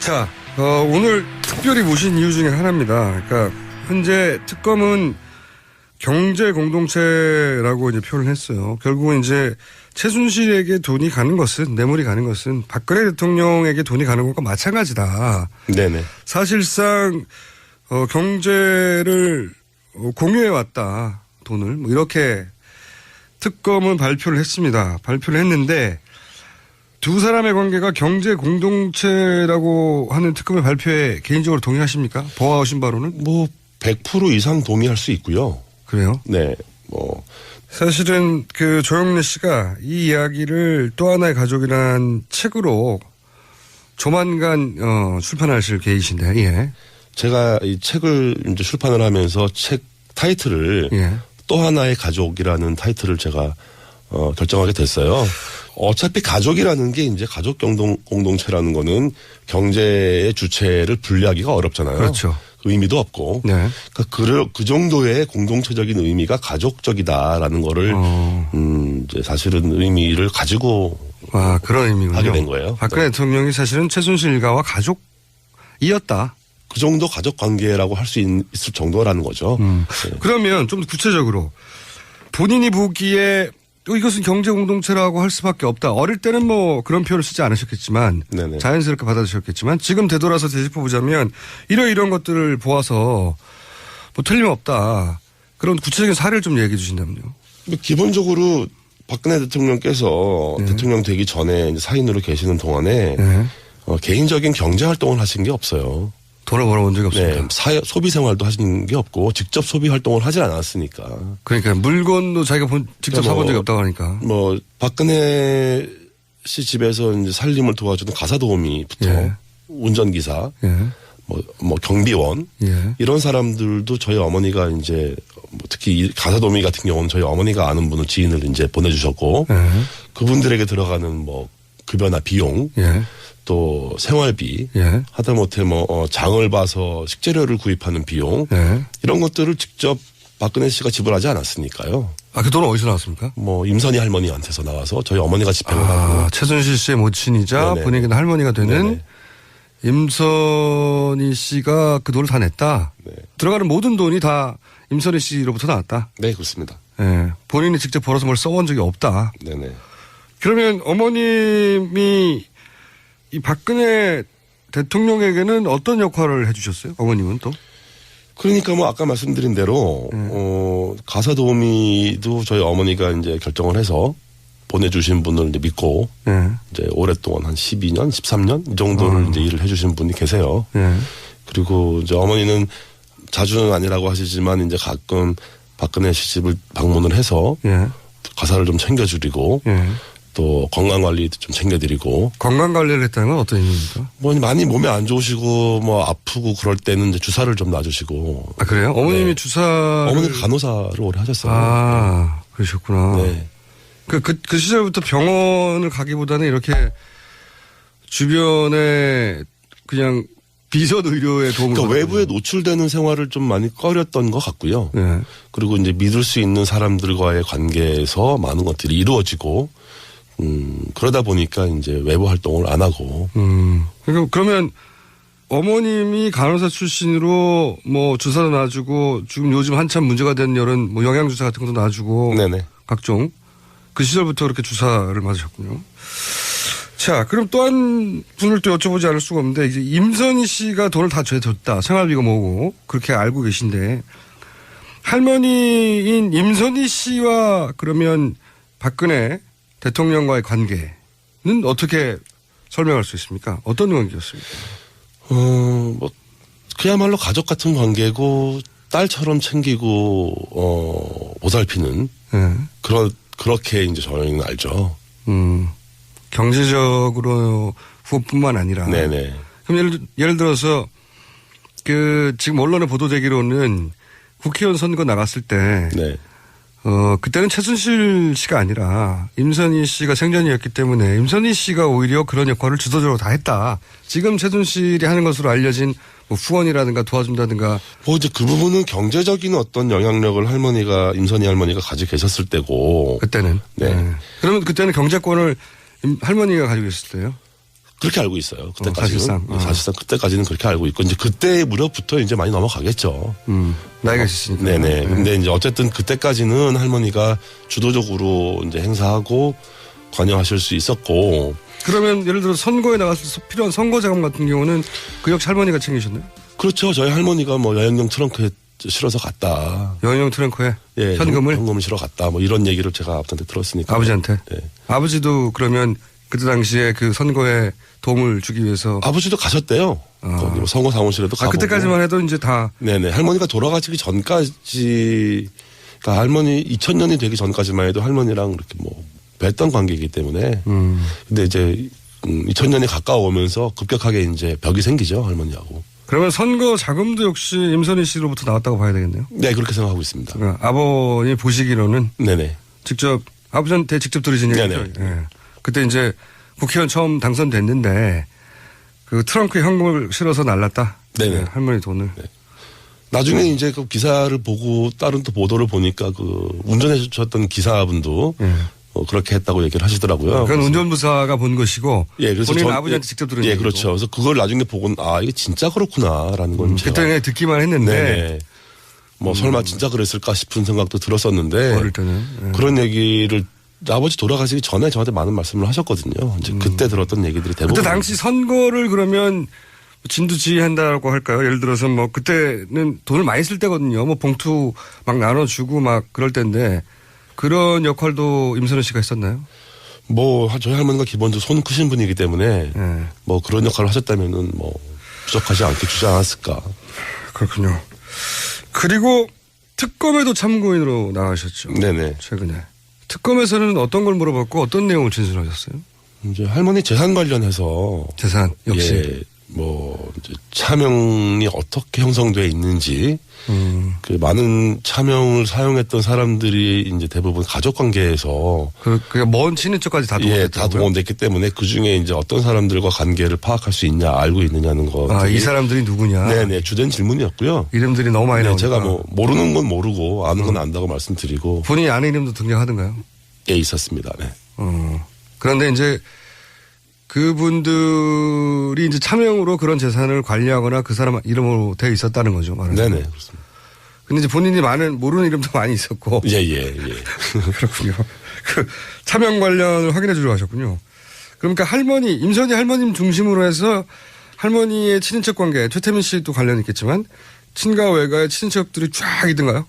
자, 오늘 특별히 모신 이유 중에 하나입니다. 그러니까 현재 특검은 경제 공동체라고 이제 표현을 했어요. 결국은 이제 최순실에게 돈이 가는 것은, 뇌물이 가는 것은 박근혜 대통령에게 돈이 가는 것과 마찬가지다. 네네. 사실상 경제를 공유해 왔다. 돈을 뭐 이렇게 특검은 발표를 했습니다. 발표를 했는데 두 사람의 관계가 경제 공동체라고 하는 특검의 발표에 개인적으로 동의하십니까? 보아오신 바로는? 뭐 100% 이상 동의할 수 있고요. 그래요? 네. 뭐 사실은 그 조영래 씨가 이 이야기를 또 하나의 가족이란 책으로 조만간 출판하실 계획이신데, 예. 제가 이 책을 이제 출판을 하면서 책 타이틀을 예. 또 하나의 가족이라는 타이틀을 제가 결정하게 됐어요. 어차피 가족이라는 게 이제 가족 공동체라는 거는 경제의 주체를 분리하기가 어렵잖아요. 그렇죠. 의미도 없고. 네. 그러니까 그 정도의 공동체적인 의미가 가족적이다라는 거를 이제 사실은 의미를 가지고 그런 의미군요. 하게 된 거예요. 박근혜 대통령이 사실은 최순실 일가와 가족이었다. 그 정도 가족 관계라고 할 수 있을 정도라는 거죠. 네. 그러면 좀 구체적으로 본인이 보기에 이것은 경제 공동체라고 할 수밖에 없다. 어릴 때는 뭐 그런 표현을 쓰지 않으셨겠지만 네네. 자연스럽게 받아들이셨겠지만 지금 되돌아서 되짚어보자면 이런 것들을 보아서 뭐 틀림없다. 그런 구체적인 사례를 좀 얘기해 주신다면요. 기본적으로 박근혜 대통령께서 대통령 되기 전에 이제 사인으로 계시는 동안에 개인적인 경제 활동을 하신 게 없어요. 돈을 벌어본 적이 없습니다. 네, 소비 생활도 하신 게 없고 직접 소비 활동을 하질 않았으니까. 그러니까 물건도 자기가 직접 사본 적이 없다고 하니까. 뭐 박근혜 씨 집에서 이제 살림을 도와주는 가사도우미부터 예. 운전기사, 예. 뭐 경비원 예. 이런 사람들도 저희 어머니가 이제 뭐 특히 가사도우미 같은 경우는 저희 어머니가 아는 분을 지인을 이제 보내주셨고 예. 그분들에게 들어가는 뭐 급여나 비용. 예. 또 생활비, 예. 하다못해 장을 봐서 식재료를 구입하는 비용 예. 이런 것들을 직접 박근혜 씨가 지불하지 않았으니까요. 그 돈은 어디서 나왔습니까? 뭐 임선희 할머니한테서 나와서 저희 어머니가 집행을 하고 최순실 씨의 모친이자 네네. 본인에게는 할머니가 되는 네네. 임선희 씨가 그 돈을 다 냈다. 네. 들어가는 모든 돈이 다 임선희 씨로부터 나왔다. 네 그렇습니다. 예. 본인이 직접 벌어서 뭘 써본 적이 없다. 네네. 그러면 어머님이 이 박근혜 대통령에게는 어떤 역할을 해주셨어요? 어머님은 또? 그러니까 뭐 아까 말씀드린 대로 가사도우미도 저희 어머니가 이제 결정을 해서 보내주신 분을 이제 믿고 이제 오랫동안 한 12년, 13년 이 정도를 이제 일을 해주신 분이 계세요. 그리고 이제 어머니는 자주는 아니라고 하시지만 이제 가끔 박근혜 씨 집을 방문을 해서 가사를 좀 챙겨드리고 또 건강관리도 좀 챙겨드리고. 건강관리를 했다는 건 어떤 의미입니까? 뭐 많이 몸에 안 좋으시고 뭐 아프고 그럴 때는 이제 주사를 좀 놔주시고. 그래요? 어머님이 네. 주사를. 어머니 간호사를 오래 하셨어요. 그러셨구나. 네. 그 시절부터 병원을 가기보다는 이렇게 주변에 그냥 비선 의료에 도움을. 그러니까 외부에 노출되는 생활을 좀 많이 꺼렸던 것 같고요. 네. 그리고 이제 믿을 수 있는 사람들과의 관계에서 많은 것들이 이루어지고. 그러다 보니까 이제 외부 활동을 안 하고. 그러면 어머님이 간호사 출신으로 뭐 주사도 놔주고 지금 요즘 한참 문제가 되는 이런 뭐 영양주사 같은 것도 놔주고. 네네. 각종. 그 시절부터 그렇게 주사를 맞으셨군요. 자, 그럼 또 한 분을 또 여쭤보지 않을 수가 없는데 이제 임선희 씨가 돈을 다 줬다. 생활비가 뭐고 그렇게 알고 계신데 할머니인 임선희 씨와 그러면 박근혜 대통령과의 관계는 어떻게 설명할 수 있습니까? 어떤 관계였습니까? 뭐 그야말로 가족 같은 관계고 딸처럼 챙기고 보살피는 그렇게 이제 저희는 알죠. 경제적으로 후원뿐만 아니라. 네네. 그럼 예를 들어서 지금 언론에 보도되기로는 국회의원 선거 나갔을 때. 네. 그때는 최순실 씨가 아니라 임선희 씨가 생전이었기 때문에 임선희 씨가 오히려 그런 역할을 주도적으로 다 했다. 지금 최순실이 하는 것으로 알려진 뭐 후원이라든가 도와준다든가. 뭐 이제 그 부분은 경제적인 어떤 영향력을 임선희 할머니가 가지고 계셨을 때고. 그때는. 네. 그러면 그때는 경제권을 할머니가 가지고 있을 때요? 그렇게 알고 있어요. 그때까지는. 사실상. 사실상 그때까지는 그렇게 알고 있고, 이제 그때 무렵부터 이제 많이 넘어가겠죠. 나이가 있으시니까. 네네. 근데 이제 어쨌든 그때까지는 할머니가 주도적으로 이제 행사하고 관여하실 수 있었고. 그러면 예를 들어 선거에 나갔을 때 필요한 선거 자금 같은 경우는 그 역시 할머니가 챙기셨나요? 그렇죠. 저희 할머니가 뭐 여행용 트렁크에 실어서 갔다. 여행용 트렁크에 예, 현금을 실어 갔다. 뭐 이런 얘기를 제가 아버지한테 들었으니까. 아버지한테. 네. 아버지도 그러면 그때 당시에 그 선거에 도움을 주기 위해서 아버지도 가셨대요. 거기 뭐 선거 사무실에도 가고. 그때까지만 해도 이제 다. 네네. 할머니가 돌아가시기 전까지, 그러니까 할머니 2000년이 되기 전까지만 해도 할머니랑 이렇게 뭐 뵀던 관계이기 때문에. 근데 이제 2000년이 가까워오면서 급격하게 이제 벽이 생기죠, 할머니하고. 그러면 선거 자금도 역시 임선희 씨로부터 나왔다고 봐야 되겠네요. 네, 그렇게 생각하고 있습니다. 그러니까 아버님 보시기로는 네네. 직접 아버지한테 직접 들으신 얘기죠. 네네. 예. 그때 이제 국회의원 처음 당선됐는데 그 트렁크에 현금을 실어서 날랐다. 네네. 네, 할머니 돈을. 네. 나중에 이제 그 기사를 보고 다른 또 보도를 보니까 그 운전해 주셨던 기사분도 그렇게 했다고 얘기를 하시더라고요. 그건 운전부사가 본 것이고 예, 그래서 본인 아버지한테 직접 들은 예, 얘기고. 그렇죠. 그래서 그걸 나중에 보고는 이게 진짜 그렇구나라는 건 제가 그때 그냥 듣기만 했는데 네네. 뭐 설마 진짜 그랬을까 싶은 생각도 들었었는데 어릴 때는 그런 얘기를 아버지 돌아가시기 전에 저한테 많은 말씀을 하셨거든요. 이제 그때 들었던 얘기들이 대부분. 그때 당시 선거를 그러면 진두지휘한다고 할까요? 예를 들어서 뭐 그때는 돈을 많이 쓸 때거든요. 뭐 봉투 막 나눠주고 막 그럴 때인데 그런 역할도 임선호 씨가 했었나요? 뭐 저희 할머니가 기본적으로 손 크신 분이기 때문에 뭐 그런 역할을 하셨다면은 뭐 부족하지 않게 주지 않았을까. 그렇군요. 그리고 특검에도 참고인으로 나가셨죠. 네네. 최근에. 특검에서는 어떤 걸 물어봤고 어떤 내용을 진술하셨어요? 이제 할머니 재산 관련해서 재산 역시. 예, 뭐 이제 차명이 어떻게 형성돼 있는지 그 많은 차명을 사용했던 사람들이 이제 대부분 가족 관계에서 그러니까 먼 친인척까지 다 동원됐다고요? 예, 다 동원됐기 때문에 그 중에 이제 어떤 사람들과 관계를 파악할 수 있냐, 알고 있느냐는 거. 이 사람들이 누구냐? 네네, 주된 질문이었고요. 이름들이 너무 많이 나오니까. 제가 뭐 모르는 건 모르고 아는 건 안다고 말씀드리고. 본인이 아는 이름도 등장하던가요? 예, 있었습니다. 네. 그런데 이제 그분들이 이제 차명으로 그런 재산을 관리하거나 그 사람 이름으로 되어 있었다는 거죠. 말하자면. 네네, 그렇습니다. 근데 이제 본인이 모르는 이름도 많이 있었고. 예. 그렇군요. 그 차명 관련을 확인해 주려고 하셨군요. 그러니까 임선희 할머님 중심으로 해서 할머니의 친인척 관계, 최태민 씨도 관련이 있겠지만 친가 외가의 친인척들이 쫙 있던가요?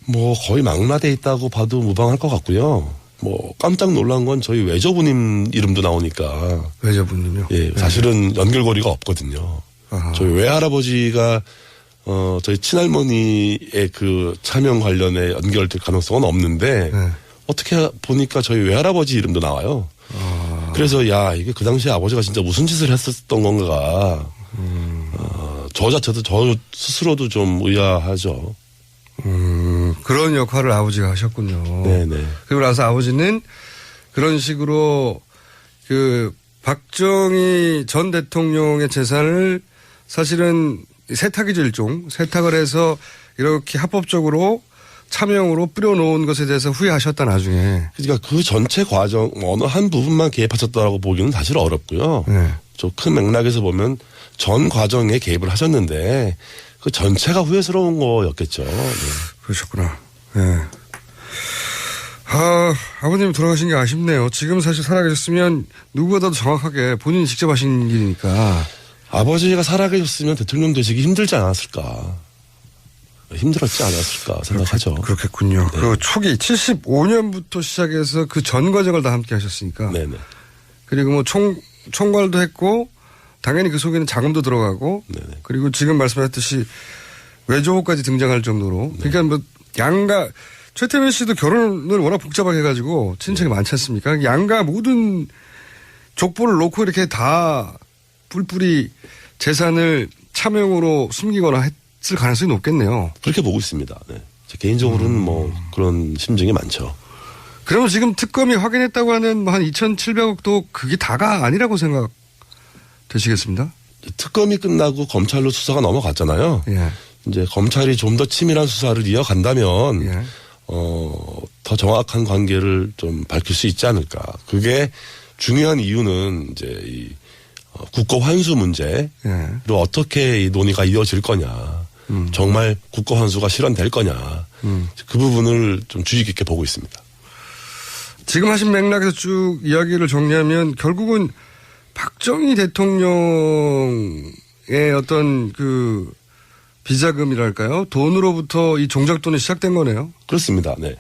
뭐 거의 망라돼 있다고 봐도 무방할 것 같고요. 뭐 깜짝 놀란 건 저희 외조부님 이름도 나오니까. 외조부님요? 예, 사실은 연결고리가 없거든요. 아하. 저희 외할아버지가 저희 친할머니의 그 차명 관련에 연결될 가능성은 없는데 어떻게 보니까 저희 외할아버지 이름도 나와요. 그래서 이게 그 당시에 아버지가 진짜 무슨 짓을 했었던 건가. 저 자체도 저 스스로도 좀 의아하죠. 그런 역할을 아버지가 하셨군요. 네네. 그리고 나서 아버지는 그런 식으로 그 박정희 전 대통령의 재산을 사실은 세탁이죠, 일종. 세탁을 해서 이렇게 합법적으로 차명으로 뿌려놓은 것에 대해서 후회하셨다, 나중에. 그러니까 그 전체 과정, 어느 한 부분만 개입하셨다고 보기는 사실 어렵고요. 좀 큰 맥락에서 보면 전 과정에 개입을 하셨는데 그 전체가 후회스러운 거였겠죠. 네. 그러셨구나. 네. 아버님 돌아가신 게 아쉽네요. 지금 사실 살아계셨으면 누구보다도 정확하게 본인이 직접 하신 일이니까. 아버지가 살아계셨으면 대통령 되시기 힘들지 않았을까. 힘들었지 않았을까 생각하죠. 그렇겠군요. 네. 그 초기 75년부터 시작해서 그 전 과정을 다 함께 하셨으니까. 네네. 그리고 뭐 총괄도 했고 당연히 그 속에는 자금도 들어가고 네네. 그리고 지금 말씀하셨듯이 외조까지 등장할 정도로 그러니까 뭐 양가 최태민 씨도 결혼을 워낙 복잡하게 해가지고 친척이 많지 않습니까? 양가 모든 족보를 놓고 이렇게 다 뿔뿔이 재산을 차명으로 숨기거나 했을 가능성이 높겠네요. 그렇게 보고 있습니다. 네. 제 개인적으로는 뭐 그런 심증이 많죠. 그러면 지금 특검이 확인했다고 하는 뭐 한 2,700억도 그게 다가 아니라고 생각되시겠습니다? 특검이 끝나고 검찰로 수사가 넘어갔잖아요. 예. 이제 검찰이 좀 더 치밀한 수사를 이어간다면 예. 더 정확한 관계를 좀 밝힐 수 있지 않을까. 그게 중요한 이유는 이제 이 국고 환수 문제로 예. 어떻게 이 논의가 이어질 거냐. 정말 국고 환수가 실현될 거냐. 그 부분을 좀 주의 깊게 보고 있습니다. 지금 하신 맥락에서 쭉 이야기를 정리하면 결국은 박정희 대통령의 어떤 그 비자금이랄까요? 돈으로부터 이 종잣돈이 시작된 거네요. 그렇습니다. 네.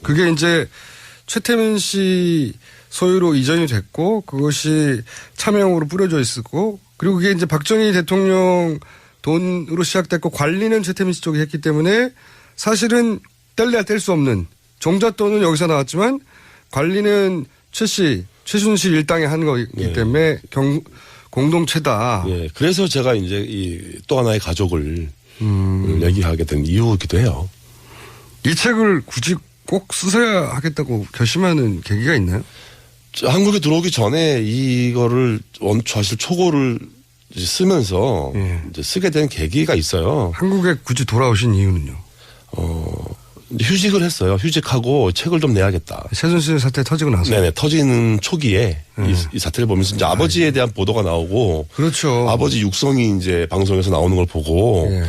그게 이제 최태민 씨 소유로 이전이 됐고 그것이 차명으로 뿌려져 있었고 그리고 그게 이제 박정희 대통령 돈으로 시작됐고 관리는 최태민 씨 쪽이 했기 때문에 사실은 뗄래야 뗄 수 없는 종잣돈은 여기서 나왔지만 관리는 최순실 일당이 한 거기 예. 때문에 공동체다. 예. 그래서 제가 이제 이 또 하나의 가족을 얘기하게 된 이유이기도 해요. 이 책을 굳이 꼭 쓰셔야 하겠다고 결심하는 계기가 있나요? 한국에 들어오기 전에 이거를 사실 초고를 이제 쓰면서 예. 이제 쓰게 된 계기가 있어요. 한국에 굳이 돌아오신 이유는요? 휴직을 했어요. 휴직하고 책을 좀 내야겠다. 최순실 사태 터지고 나서. 네네. 터지는 초기에 이 사태를 보면서 이제 아버지에 대한 보도가 나오고. 그렇죠. 아버지 육성이 이제 방송에서 나오는 걸 보고. 예.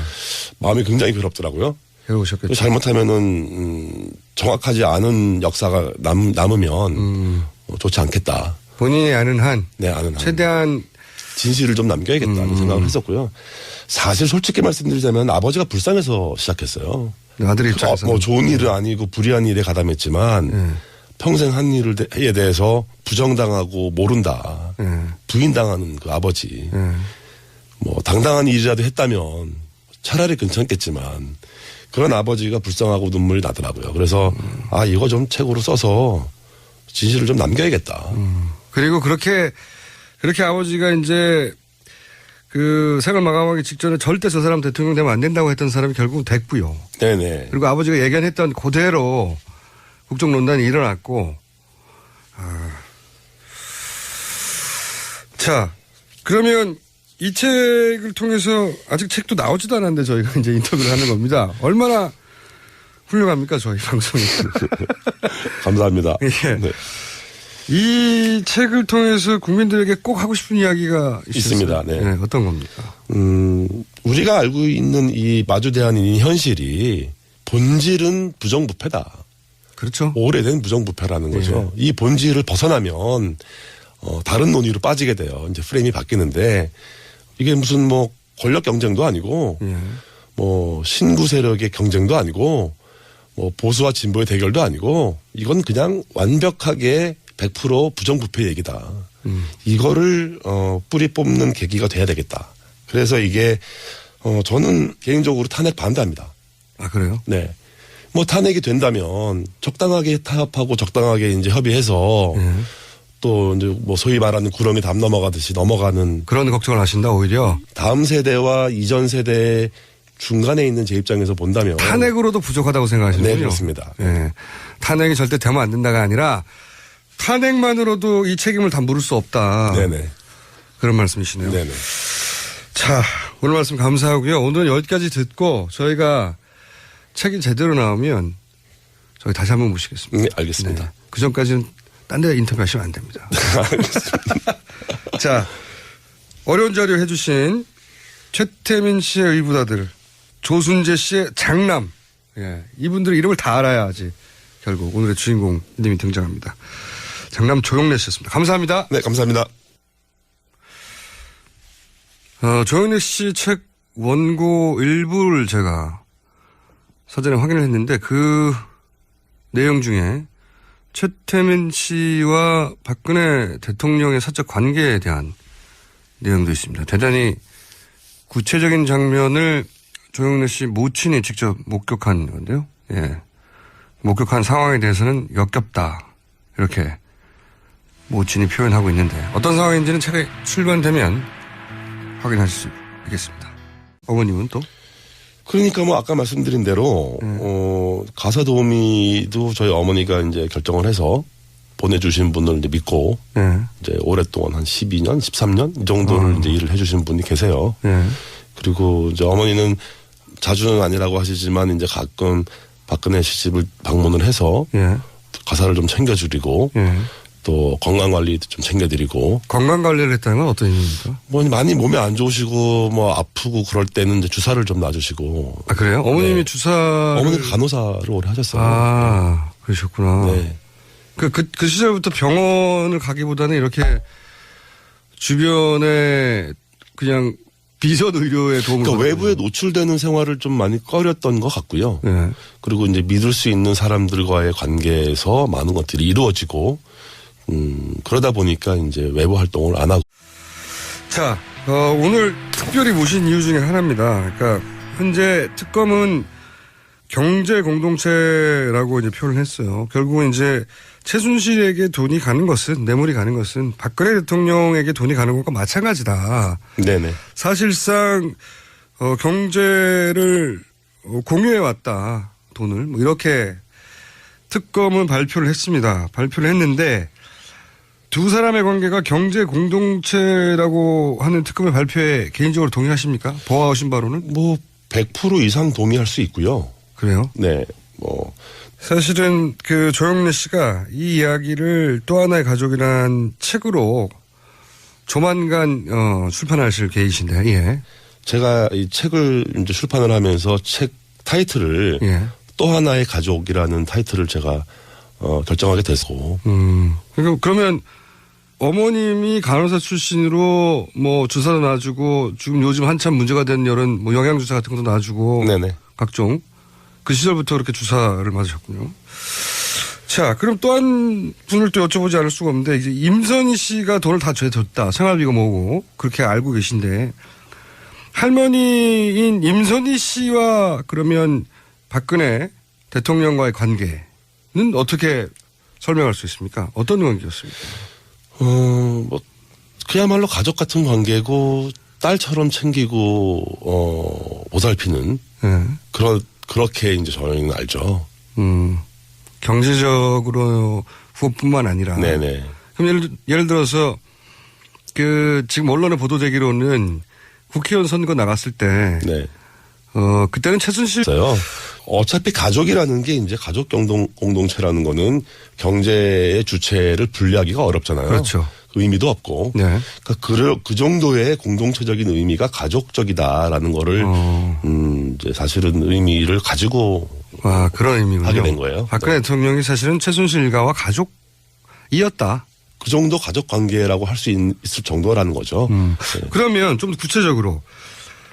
마음이 굉장히 괴롭더라고요. 해오셨겠죠. 잘못하면은 정확하지 않은 역사가 남으면 좋지 않겠다. 본인이 아는 한. 네, 아는 한. 최대한. 진실을 좀 남겨야겠다는 생각을 했었고요. 사실 솔직히 말씀드리자면 아버지가 불쌍해서 시작했어요. 아들 입장에서. 뭐 좋은 일은 아니고 불의한 일에 가담했지만 평생 한 일에 대해서 부정당하고 모른다. 부인당하는 그 아버지. 뭐 당당한 일이라도 했다면 차라리 괜찮겠지만 그런 아버지가 불쌍하고 눈물이 나더라고요. 그래서 이거 좀 책으로 써서 진실을 좀 남겨야겠다. 그리고 그렇게 아버지가 이제 그 생을 마감하기 직전에 절대 저 사람 대통령 되면 안 된다고 했던 사람이 결국은 됐고요. 네네. 그리고 아버지가 예견했던 그대로 국정농단이 일어났고. 자, 그러면 이 책을 통해서 아직 책도 나오지도 않았는데 저희가 이제 인터뷰를 하는 겁니다. 얼마나 훌륭합니까, 저희 방송이. 감사합니다. 예. 네. 이 책을 통해서 국민들에게 꼭 하고 싶은 이야기가 있습니다. 네. 네, 어떤 겁니까? 우리가 알고 있는 이 마주대한인 이 현실이 본질은 부정부패다. 그렇죠. 오래된 부정부패라는 거죠. 이 본질을 벗어나면 다른 논의로 빠지게 돼요. 이제 프레임이 바뀌는데 이게 무슨 뭐 권력 경쟁도 아니고 뭐 신구 세력의 경쟁도 아니고 뭐 보수와 진보의 대결도 아니고 이건 그냥 완벽하게 100% 부정부패 얘기다. 이거를 뿌리 뽑는 계기가 돼야 되겠다. 그래서 이게 저는 개인적으로 탄핵 반대합니다. 아, 그래요? 네. 뭐 탄핵이 된다면 적당하게 타협하고 적당하게 이제 협의해서 또 이제 뭐 소위 말하는 구렁이 담 넘어가듯이 넘어가는 그런 걱정을 하신다 오히려. 다음 세대와 이전 세대 중간에 있는 제 입장에서 본다면 탄핵으로도 부족하다고 생각하시는군요. 네, 그렇습니다. 네. 탄핵이 절대 되면 안 된다가 아니라 탄핵만으로도 이 책임을 다 물을 수 없다. 네네. 그런 말씀이시네요. 네네. 자, 오늘 말씀 감사하고요. 오늘은 여기까지 듣고 저희가 책이 제대로 나오면 저희 다시 한번 모시겠습니다. 네, 알겠습니다. 네. 그 전까지는 딴 데 인터뷰하시면 안 됩니다. 알겠습니다. 자, 어려운 자료 해주신 최태민 씨의 의붓아들, 조순재 씨의 장남. 예, 이분들의 이름을 다 알아야지 결국 오늘의 주인공님이 등장합니다. 장남 조영래 씨였습니다. 감사합니다. 네, 감사합니다. 조영래 씨 책 원고 일부를 제가 사전에 확인을 했는데 그 내용 중에 최태민 씨와 박근혜 대통령의 사적 관계에 대한 내용도 있습니다. 대단히 구체적인 장면을 조영래 씨 모친이 직접 목격한 건데요. 예. 목격한 상황에 대해서는 역겹다. 이렇게 모친이 표현하고 있는데 어떤 상황인지는 책에 출간되면 확인하실 수 있겠습니다. 어머님은 또? 그러니까 뭐 아까 말씀드린 대로 가사 도우미도 저희 어머니가 이제 결정을 해서 보내주신 분을 이제 믿고 이제 오랫동안 한 12년, 13년 이 정도를 이제 일을 해주신 분이 계세요. 그리고 이제 어머니는 자주는 아니라고 하시지만 이제 가끔 박근혜 씨 집을 방문을 해서 가사를 좀 챙겨주리고 또 건강 관리도 좀 챙겨드리고. 건강 관리를 했다는 건 어떤 의미입니까? 뭐 많이 몸이 안 좋으시고 뭐 아프고 그럴 때는 이제 주사를 좀 놔주시고. 아 그래요? 어머님이 네. 주사를. 어머니가 간호사를 오래 하셨어요. 아 그러셨구나. 네. 그 시절부터 병원을 가기보다는 이렇게 주변에 그냥 비선 의료에 도움을. 그러니까 외부에 노출되는 생활을 좀 많이 꺼렸던 것 같고요. 네. 그리고 이제 믿을 수 있는 사람들과의 관계에서 많은 것들이 이루어지고, 그러다 보니까 이제 외부 활동을 안 하고. 자, 오늘 특별히 모신 이유 중에 하나입니다. 그러니까 현재 특검은 경제 공동체라고 이제 표현을 했어요. 결국은 이제 최순실에게 돈이 가는 것은, 뇌물이 가는 것은 박근혜 대통령에게 돈이 가는 것과 마찬가지다. 네네. 사실상 경제를 공유해 왔다. 돈을 뭐 이렇게 특검은 발표를 했습니다. 발표를 했는데 두 사람의 관계가 경제 공동체라고 하는 특검의 발표에 개인적으로 동의하십니까? 보아오신 바로는? 뭐 100% 이상 동의할 수 있고요. 그래요? 네. 뭐 사실은 그 조영래 씨가 이 이야기를 또 하나의 가족이란 책으로 조만간 출판하실 계획이신데, 예. 제가 이 책을 이제 출판을 하면서 책 타이틀을 예. 또 하나의 가족이라는 타이틀을 제가 결정하게 됐고. 그러면 어머님이 간호사 출신으로 뭐 주사도 놔주고 지금 요즘 한참 문제가 되는 이런 뭐 영양주사 같은 것도 놔주고. 네네. 각종 그 시절부터 그렇게 주사를 맞으셨군요. 자, 그럼 또 한 분을 또 여쭤보지 않을 수가 없는데 이제 임선희 씨가 돈을 다 줬다. 생활비가 뭐고 그렇게 알고 계신데 할머니인 임선희 씨와 그러면 박근혜 대통령과의 관계는 어떻게 설명할 수 있습니까? 어떤 관계였습니까? 뭐 그야말로 가족 같은 관계고 딸처럼 챙기고 보살피는 네. 그렇게 이제 저희는 알죠. 경제적으로 후원뿐만 아니라. 네네. 그럼 예를 들어서 그 지금 언론에 보도되기로는 국회의원 선거 나갔을 때. 네. 그때는 최순실. 어차피 가족이라는 게 이제 가족 공동체라는 거는 경제의 주체를 분리하기가 어렵잖아요. 그렇죠. 그 의미도 없고. 네. 그러니까 그 정도의 공동체적인 의미가 가족적이다라는 거를 이제 사실은 의미를 가지고 그런 의미군요. 하게 된 거예요. 박근혜 네. 대통령이 사실은 최순실 일가와 가족이었다. 그 정도 가족 관계라고 할 수 있을 정도라는 거죠. 네. 그러면 좀 구체적으로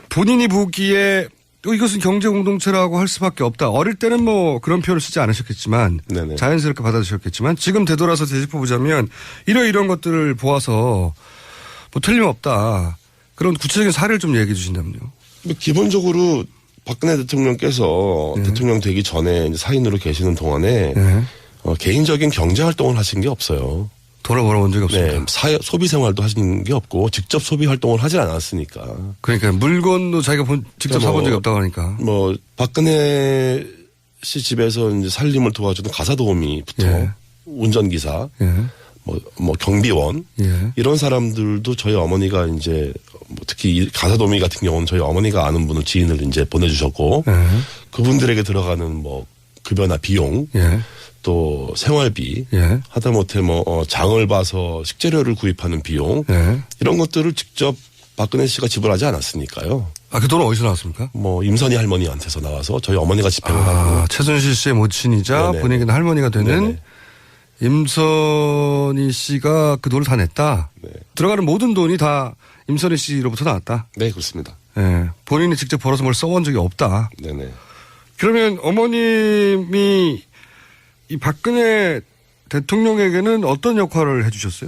본인이 보기에 이것은 경제 공동체라고 할 수밖에 없다. 어릴 때는 뭐 그런 표현을 쓰지 않으셨겠지만 네네. 자연스럽게 받아들이셨겠지만 지금 되돌아서 되짚어보자면 이런 것들을 보아서 뭐 틀림없다. 그런 구체적인 사례를 좀 얘기해 주신다면요. 기본적으로 박근혜 대통령께서 네. 대통령 되기 전에 이제 사인으로 계시는 동안에 네. 개인적인 경제 활동을 하신 게 없어요. 돈을 벌어본 적이 없습니다. 네, 소비 생활도 하신 게 없고 직접 소비 활동을 하질 않았으니까. 그러니까 물건도 자기가 직접 사본 적이 없다고 하니까. 뭐 박근혜 씨 집에서 이제 살림을 도와주는 가사 도우미부터 예. 운전기사, 예. 뭐 경비원 예. 이런 사람들도 저희 어머니가 이제 뭐 특히 가사 도우미 같은 경우는 저희 어머니가 아는 분을 지인을 이제 보내주셨고 예. 그분들에게 들어가는 뭐 급여나 비용. 예. 또 생활비, 예. 하다못해 장을 봐서 식재료를 구입하는 비용 예. 이런 것들을 직접 박근혜 씨가 지불하지 않았으니까요. 그 돈은 어디서 나왔습니까? 임선희 할머니한테서 나와서 저희 어머니가 집행을 하고. 최순실 씨의 모친이자 네네. 본인에게는 할머니가 되는 네네. 임선희 씨가 그 돈을 다 냈다. 네. 들어가는 모든 돈이 다 임선희 씨로부터 나왔다. 네, 그렇습니다. 예. 본인이 직접 벌어서 뭘 써본 적이 없다. 네네. 그러면 어머님이 이 박근혜 대통령에게는 어떤 역할을 해주셨어요?